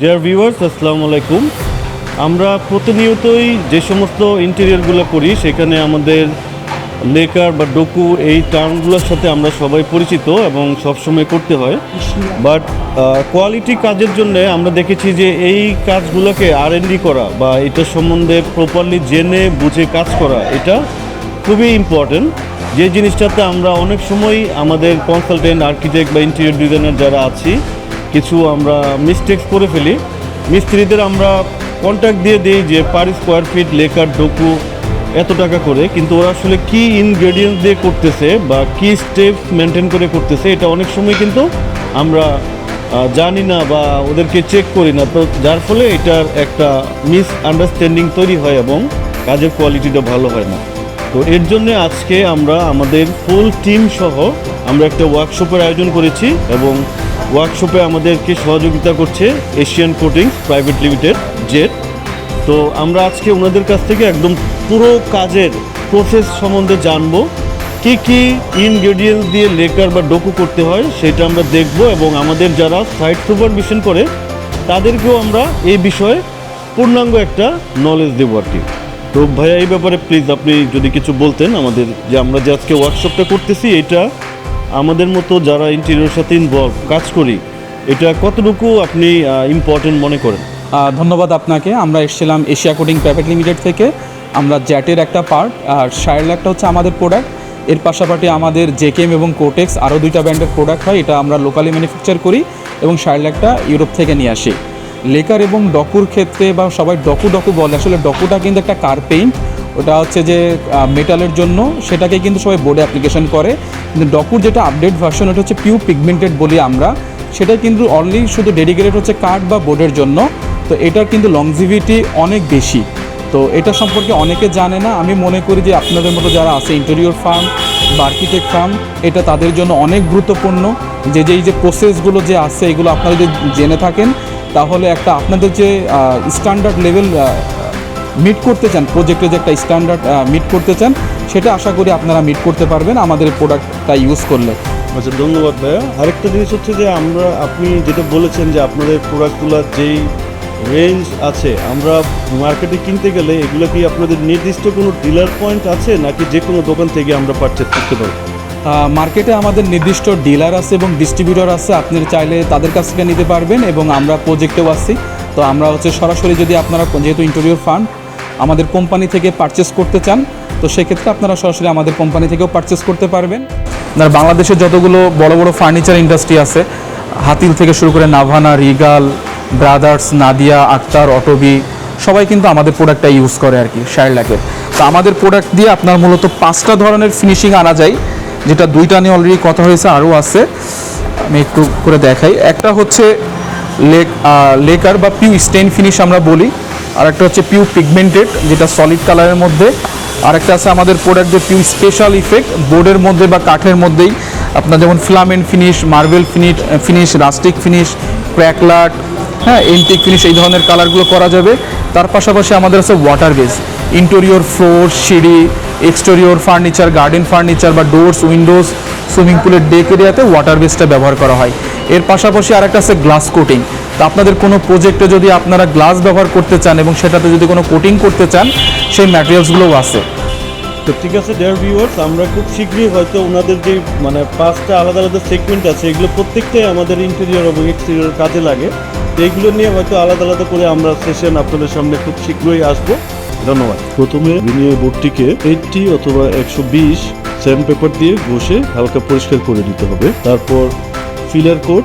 Dear viewers, আসসালামু আলাইকুম। আমরা প্রতিনিয়তই যে সমস্ত ইন্টেরিয়রগুলো করি সেখানে আমাদের লেকার বা ডোকু এই টার্মগুলোর সাথে আমরা সবাই পরিচিত এবং সবসময় করতে হয়। বাট কোয়ালিটি কাজের জন্য আমরা দেখেছি যে এই কাজগুলোকে R&D করা বা এটা সম্বন্ধে প্রপারলি জেনে বুঝে কাজ করা এটা খুবই ইম্পর্টেন্ট। যে জিনিসটাতে আমরা অনেক সময় আমাদের কনসালটেন্ট, আর্কিটেক্ট বা ইন্টেরিয়র ডিজাইনার যারা আছি কিছু আমরা মিস্টেক্স করে ফেলি। মিস্ত্রিদের আমরা কন্ট্যাক্ট দিয়ে দিই যে পার স্কোয়ার ফিট লেকার ডোকু এত টাকা করে, কিন্তু ওরা আসলে কী ইনগ্রেডিয়েন্টস দিয়ে করতেছে বা কী স্টেপস মেনটেন করে করতেছে এটা অনেক সময় কিন্তু আমরা জানি না বা ওদেরকে চেক করি না। তো যার ফলে এটার একটা মিস আন্ডারস্ট্যান্ডিং তৈরি হয় এবং কাজের কোয়ালিটিটা ভালো হয় না। তো এর জন্য আজকে আমরা আমাদের ফুল টিম সহ আমরা একটা ওয়ার্কশপের আয়োজন করেছি এবং ওয়ার্কশপে আমাদেরকে সহযোগিতা করছে Asian coatings private limited jet. তো আমরা আজকে ওনাদের কাছ থেকে একদম পুরো কাজের প্রসেস সম্বন্ধে জানবো, কী কী ইনগ্রেডিয়েন্টস দিয়ে লেকার বা ডোকু করতে হয় সেটা আমরা দেখব এবং আমাদের যারা সাইট সুপারভিশন করে তাদেরকেও আমরা এই বিষয়ে পূর্ণাঙ্গ একটা নলেজ দেবো আর কি। তো ভাইয়া, এই ব্যাপারে প্লিজ আপনি যদি কিছু বলতেন আমাদের, যে আমরা যে আজকে ওয়ার্কশপটা করতেছি এটা আমাদের মতো যারা ইন্টেরিয়রের সাথে ইনভলভ কাজ করি এটা কতটুকু আপনি ইম্পর্টেন্ট মনে করেন? ধন্যবাদ আপনাকে। আমরা এসেছিলাম এশিয়া কোটিং প্রাইভেট লিমিটেড থেকে। আমরা জ্যাটের একটা পার্ট, আর শায়ারল্যাকটা হচ্ছে আমাদের প্রোডাক্ট। এর পাশাপাশি আমাদের জেকেএম এবং কোটেক্স আরও দুইটা ব্র্যান্ডের প্রোডাক্ট হয়, এটা আমরা লোকালি ম্যানুফ্যাকচার করি এবং শায়ারল্যাকটা ইউরোপ থেকে নিয়ে আসি। লেকার এবং ডকুর ক্ষেত্রে বা সবাই ডকু বলে, আসলে ডকুটা কিন্তু একটা কার পেইন্ট, ওটা হচ্ছে যে মেটালের জন্য, সেটাকে কিন্তু সবাই বোর্ডে অ্যাপ্লিকেশন করে। কিন্তু ডকুর যেটা আপডেট ভার্সন ওটা হচ্ছে পিউ পিগমেন্টেড বলি আমরা, সেটা কিন্তু অনলি শুধু ডেডিকেটেড হচ্ছে কাঠ বা বোর্ডের জন্য। তো এটার কিন্তু লংজিভিটি অনেক বেশি। তো এটা সম্পর্কে অনেকে জানে না। আমি মনে করি যে আপনাদের মতো যারা আছে ইন্টেরিয়র ফার্ম বা আর্কিটেক্ট ফার্ম, এটা তাদের জন্য অনেক গুরুত্বপূর্ণ যে এই যে প্রসেসগুলো যে আছে এগুলো আপনারা যদি জেনে থাকেন তাহলে একটা আপনাদের যে স্ট্যান্ডার্ড লেভেল মিট করতে চান, প্রজেক্টে যে একটা স্ট্যান্ডার্ড মিট করতে চান, সেটা আশা করি আপনারা মিট করতে পারবেন আমাদের এই প্রোডাক্টটা ইউজ করলে। আচ্ছা, ধন্যবাদ ভাইয়া। আরেকটা জিনিস হচ্ছে যে আপনি যেটা বলেছেন যে আপনাদের প্রোডাক্টগুলোর যেই রেঞ্জ আছে, আমরা মার্কেটে কিনতে গেলে এগুলো কি আপনাদের নির্দিষ্ট কোনো ডিলার পয়েন্ট আছে নাকি যে কোনো দোকান থেকে আমরা পারচেজ করতে পারবো? মার্কেটে আমাদের নির্দিষ্ট ডিলার আছে এবং ডিস্ট্রিবিউটর আছে, আপনি চাইলে তাদের কাছ থেকে নিতে পারবেন এবং আমরা প্রজেক্টেও আসছি। তো আমরা হচ্ছে সরাসরি যদি আপনারা যেহেতু ইন্টেরিয়র ফার্ম আমাদের কোম্পানি থেকে পারচেস করতে চান, তো সেক্ষেত্রে আপনারা সরাসরি আমাদের কোম্পানি থেকেও পারচেস করতে পারবেন। আর বাংলাদেশের যতগুলো বড় বড় ফার্নিচার ইন্ডাস্ট্রি আছে, হাতিল থেকে শুরু করে নাভানা, রিগাল, ব্রাদার্স, নাদিয়া, আক্তার, অটোবি, সবাই কিন্তু আমাদের প্রোডাক্টটা ইউজ করে আর কি শায়ারল্যাকের। তো আমাদের প্রোডাক্ট দিয়ে আপনার মূলত 5টা ধরনের ফিনিশিং আনা যায়, যেটা 2টা নিয়ে অলরেডি কথা হয়েছে, আরও আছে, আমি একটু করে দেখাই। একটা হচ্ছে লেকার বা পিউ স্টেইন ফিনিশ আমরা বলি, আর একটা হচ্ছে পিউ পিগমেন্টেড যেটা সলিড কালারের মধ্যে, আর একটা আছে আমাদের প্রোডাক্ট যে পিউ স্পেশাল ইফেক্ট বোর্ডের মধ্যে বা কাঠের মধ্যেই, আপনার যেমন ফ্লামেন্ট finish, marble finish, rustic finish, ক্র্যাকলাট, হ্যাঁ, এন্টিক ফিনিশ, এই ধরনের কালারগুলো করা যাবে। তার পাশাপাশি আমাদের আছে ওয়াটার বেস, ইন্টেরিয়র ফ্লোর, সিঁড়ি, এক্সটেরিয়র ফার্নিচার, গার্ডেন ফার্নিচার বা ডোরস, উইন্ডোজ, সুইমিং পুলের ডেক এরিয়াতে ওয়াটার বেসটা ব্যবহার করা হয়। এর পাশাপাশি আরেকটা আছে গ্লাস কোটিং। তো আপনাদের কোনো প্রজেক্টে যদি আপনারা গ্লাস ব্যবহার করতে চান এবং সেটাতে যদি কোনো কোটিং করতে চান, সেই ম্যাটেরিয়ালসগুলোও আছে। তো ঠিক আছে ডিয়ার ভিউয়ার্স, আমরা খুব শীঘ্রই হয়তো ওনাদের যে 5টা আলাদা আলাদা সেগমেন্ট আছে এগুলো প্রত্যেকটাই আমাদের ইন্টেরিয়র এবং এক্সটেরিয়র কাজে লাগে। তো এইগুলো নিয়ে হয়তো আলাদা আলাদা করে আমরা সেশন আপনাদের সামনে খুব শীঘ্রই আসবো। ধন্যবাদ। প্রথমে ভিনিয়ার বোর্ডটিকে 80 অথবা 120 স্যান্ড পেপার দিয়ে ঘষে হালকা পরিষ্কার করে নিতে হবে। তারপর ফিলার কোট,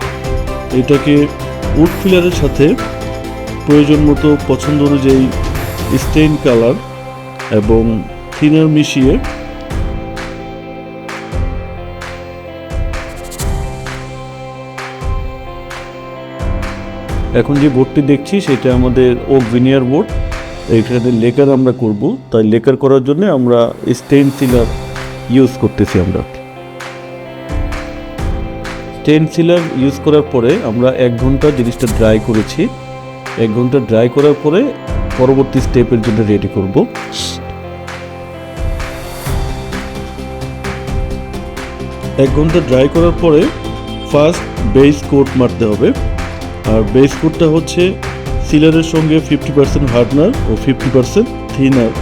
এটাকে উড ফিলারের সাথে প্রয়োজন মতো পছন্দ অনুযায়ী স্টেইন কালার এবং থিনার মিশিয়ে এখন যে বোর্ডটি দেখছি সেটা আমাদের ওক ভিনিয়ার বোর্ড। এখানে লেকার আমরা করব, তাই লেকার করার জন্য আমরা স্টেইন সিলার ইউজ করতেছি। আমরা স্টেইন সিলার ইউজ করার পরে আমরা 1 ঘন্টা জিনিসটা ড্রাই করেছি। 1 ঘন্টা ড্রাই করার পরে পরবর্তী স্টেপের জন্য রেডি করব। 1 ঘন্টা ড্রাই করার পরে ফার্স্ট বেস কোট মারতে হবে। আর বেস কোটটা হচ্ছে সিলারের সঙ্গে 50% হার্ডনার ও 50% থিনার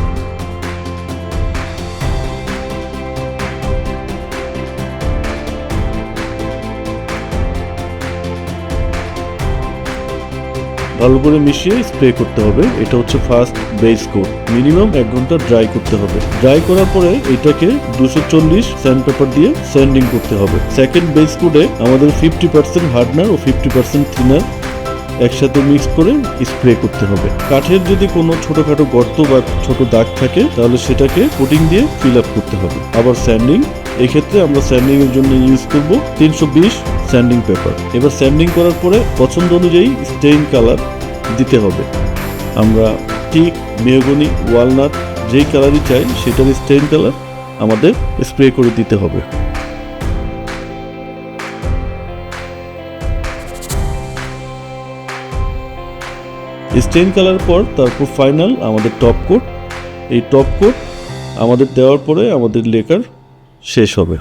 ভালো করে মিশিয়ে স্প্রে করতে হবে। এটা হচ্ছে ফার্স্ট বেস কোট। মিনিমাম 1 ঘন্টা ড্রাই করতে হবে। ড্রাই করার পরে এটাকে 240 স্যান্ডপেপার দিয়ে স্যান্ডিং করতে হবে। সেকেন্ড বেস কোটে আমাদের 50% হার্ডনার ও 50% থিনার একসাথে মিক্স করে স্প্রে করতে হবে। কাঠের যদি কোনো ছোটখাটো গর্ত বা ছোট দাগ থাকে তাহলে সেটাকে কোটিং দিয়ে ফিল আপ করতে হবে। আবার স্যান্ডিং, এক্ষেত্রে আমরা স্যান্ডিং এর জন্য ইউজ করব 320 স্যান্ডিং পেপার। এবার স্যান্ডিং করার পরে পছন্দ অনুযায়ী স্টেইন কালার দিতে হবে। আমরা টিক, মেহগনি, ওয়ালনাট যেই কালারই চাই সেটার স্টেইন কালার আমাদের স্প্রে করে দিতে হবে। স্টেইন কালার পর তারপর ফাইনাল আমাদের টপ কোট। এই টপ কোট আমাদের দেওয়ার পরে আমাদের লেকার শেষ হবে।